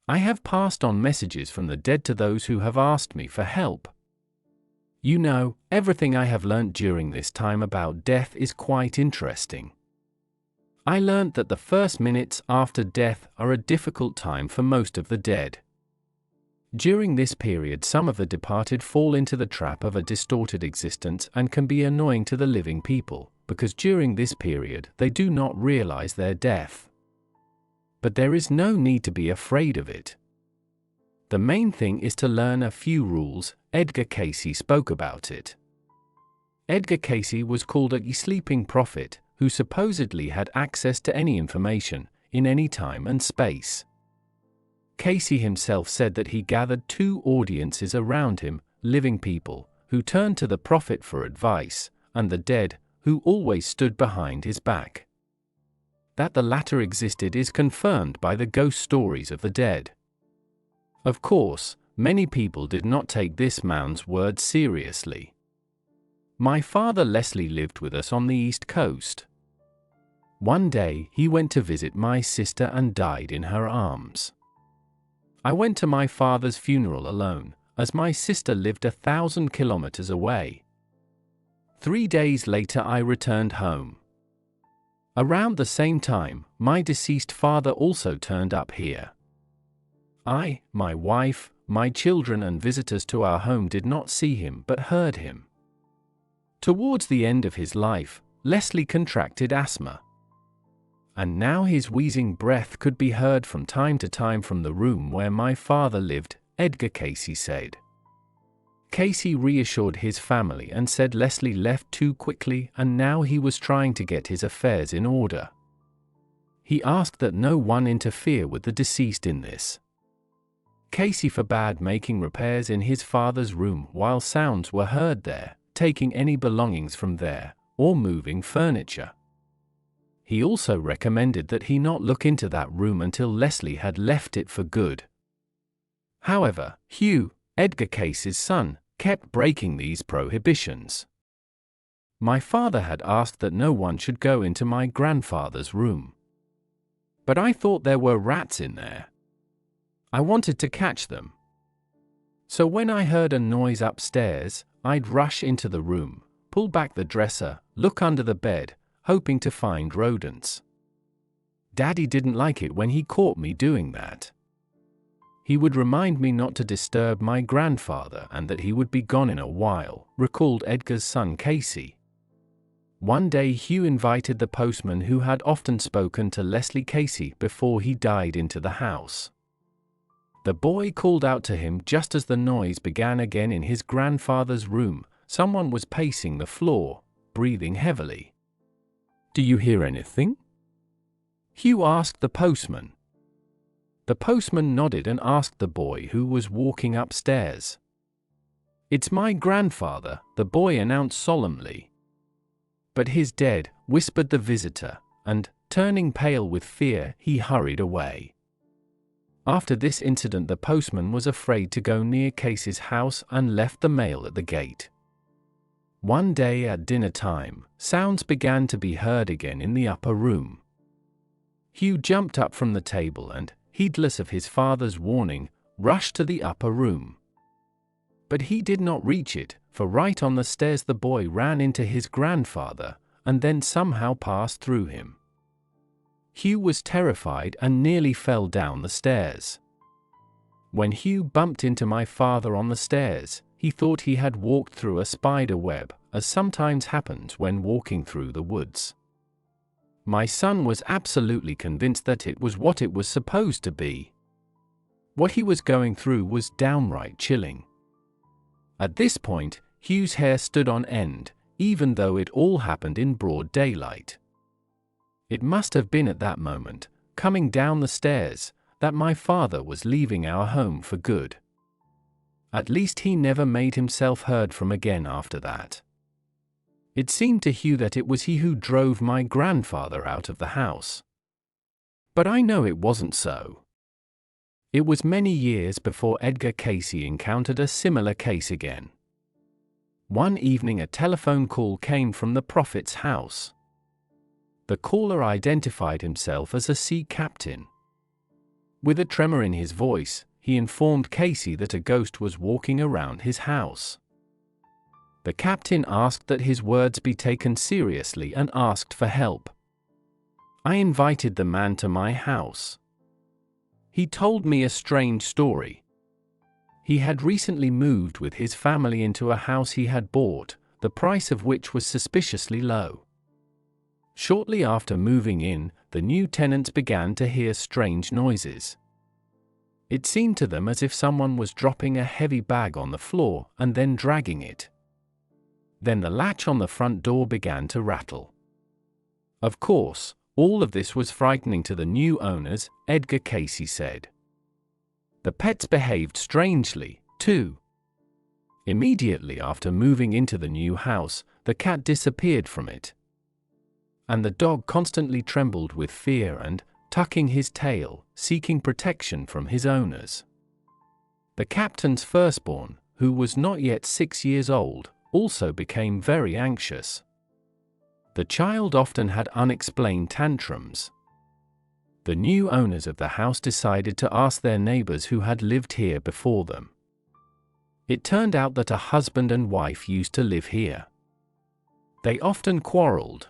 I have passed on messages from the dead to those who have asked me for help. You know, everything I have learnt during this time about death is quite interesting. I learnt that the first minutes after death are a difficult time for most of the dead. During this period, some of the departed fall into the trap of a distorted existence and can be annoying to the living people, because during this period they do not realize their death. But there is no need to be afraid of it. The main thing is to learn a few rules. Edgar Casey spoke about it. Edgar Casey was called a sleeping prophet, who supposedly had access to any information, in any time and space. Casey himself said that he gathered two audiences around him, living people, who turned to the prophet for advice, and the dead, who always stood behind his back. That the latter existed is confirmed by the ghost stories of the dead. Of course, many people did not take this man's words seriously. My father Leslie lived with us on the East Coast. One day, he went to visit my sister and died in her arms. I went to my father's funeral alone, as my sister lived 1,000 kilometers away. 3 days later I returned home. Around the same time, my deceased father also turned up here. I, my wife, my children and visitors to our home did not see him but heard him. Towards the end of his life, Leslie contracted asthma. And now his wheezing breath could be heard from time to time from the room where my father lived, Edgar Casey said. Casey reassured his family and said Leslie left too quickly and now he was trying to get his affairs in order. He asked that no one interfere with the deceased in this. Casey forbade making repairs in his father's room while sounds were heard there, taking any belongings from there, or moving furniture. He also recommended that he not look into that room until Leslie had left it for good. However, Hugh, Edgar Casey's son, kept breaking these prohibitions. My father had asked that no one should go into my grandfather's room. But I thought there were rats in there. I wanted to catch them. So when I heard a noise upstairs, I'd rush into the room, pull back the dresser, look under the bed, hoping to find rodents. Daddy didn't like it when he caught me doing that. He would remind me not to disturb my grandfather and that he would be gone in a while, recalled Edgar's son Casey. One day Hugh invited the postman who had often spoken to Leslie Casey before he died into the house. The boy called out to him just as the noise began again in his grandfather's room. Someone was pacing the floor, breathing heavily. "Do you hear anything?" Hugh asked the postman. The postman nodded and asked the boy who was walking upstairs. "It's my grandfather," the boy announced solemnly. "But he's dead," whispered the visitor, and, turning pale with fear, he hurried away. After this incident, the postman was afraid to go near Casey's house and left the mail at the gate. One day at dinner time, sounds began to be heard again in the upper room. Hugh jumped up from the table and, heedless of his father's warning, rushed to the upper room. But he did not reach it, for right on the stairs the boy ran into his grandfather, and then somehow passed through him. Hugh was terrified and nearly fell down the stairs. When Hugh bumped into my father on the stairs, he thought he had walked through a spider web, as sometimes happens when walking through the woods. My son was absolutely convinced that it was what it was supposed to be. What he was going through was downright chilling. At this point, Hugh's hair stood on end, even though it all happened in broad daylight. It must have been at that moment, coming down the stairs, that my father was leaving our home for good. At least he never made himself heard from again after that. It seemed to Hugh that it was he who drove my grandfather out of the house. But I know it wasn't so. It was many years before Edgar Casey encountered a similar case again. One evening a telephone call came from the prophet's house. The caller identified himself as a sea captain. With a tremor in his voice, he informed Casey that a ghost was walking around his house. The captain asked that his words be taken seriously and asked for help. I invited the man to my house. He told me a strange story. He had recently moved with his family into a house he had bought, the price of which was suspiciously low. Shortly after moving in, the new tenants began to hear strange noises. It seemed to them as if someone was dropping a heavy bag on the floor and then dragging it. Then the latch on the front door began to rattle. Of course, all of this was frightening to the new owners, Edgar Casey said. The pets behaved strangely, too. Immediately after moving into the new house, the cat disappeared from it. And the dog constantly trembled with fear and, tucking his tail, seeking protection from his owners. The captain's firstborn, who was not yet 6 years old, also became very anxious. The child often had unexplained tantrums. The new owners of the house decided to ask their neighbors who had lived here before them. It turned out that a husband and wife used to live here. They often quarreled.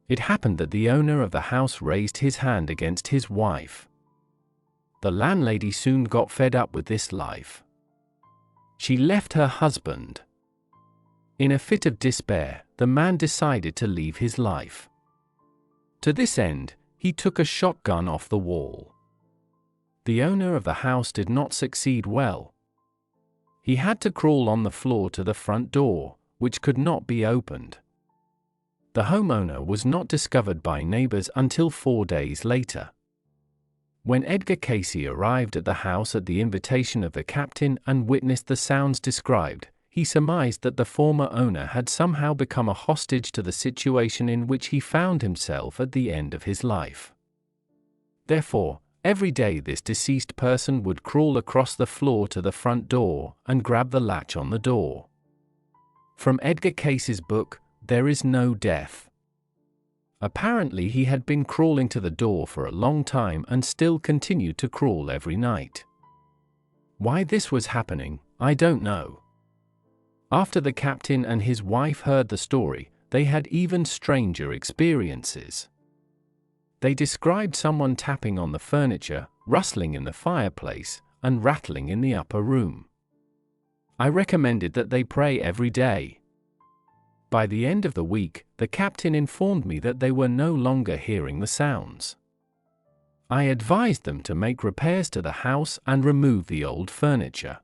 It happened that the owner of the house raised his hand against his wife. The landlady soon got fed up with this life. She left her husband. In a fit of despair, the man decided to leave his life. To this end, he took a shotgun off the wall. The owner of the house did not succeed well. He had to crawl on the floor to the front door, which could not be opened. The homeowner was not discovered by neighbors until 4 days later. When Edgar Casey arrived at the house at the invitation of the captain and witnessed the sounds described, he surmised that the former owner had somehow become a hostage to the situation in which he found himself at the end of his life. Therefore, every day this deceased person would crawl across the floor to the front door and grab the latch on the door. From Edgar Casey's book, There Is No Death. Apparently he had been crawling to the door for a long time and still continued to crawl every night. Why this was happening, I don't know. After the captain and his wife heard the story, they had even stranger experiences. They described someone tapping on the furniture, rustling in the fireplace, and rattling in the upper room. I recommended that they pray every day. By the end of the week, the captain informed me that they were no longer hearing the sounds. I advised them to make repairs to the house and remove the old furniture.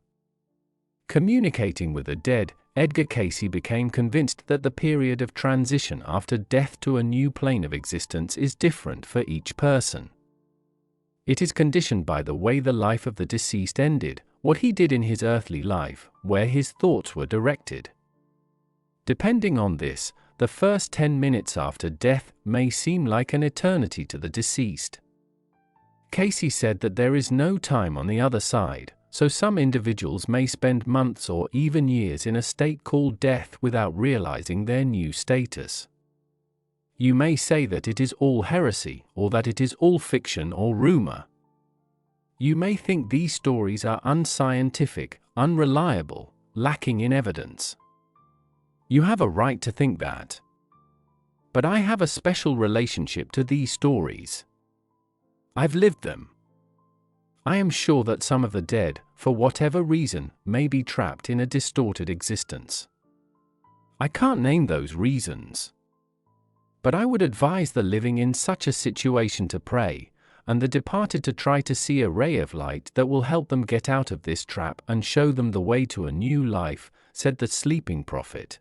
Communicating with the dead, Edgar Casey became convinced that the period of transition after death to a new plane of existence is different for each person. It is conditioned by the way the life of the deceased ended, what he did in his earthly life, where his thoughts were directed. Depending on this, the first 10 minutes after death may seem like an eternity to the deceased. Casey said that there is no time on the other side, so some individuals may spend months or even years in a state called death without realizing their new status. You may say that it is all heresy, or that it is all fiction or rumor. You may think these stories are unscientific, unreliable, lacking in evidence. You have a right to think that. But I have a special relationship to these stories. I've lived them. I am sure that some of the dead, for whatever reason, may be trapped in a distorted existence. I can't name those reasons. But I would advise the living in such a situation to pray, and the departed to try to see a ray of light that will help them get out of this trap and show them the way to a new life, said the sleeping prophet.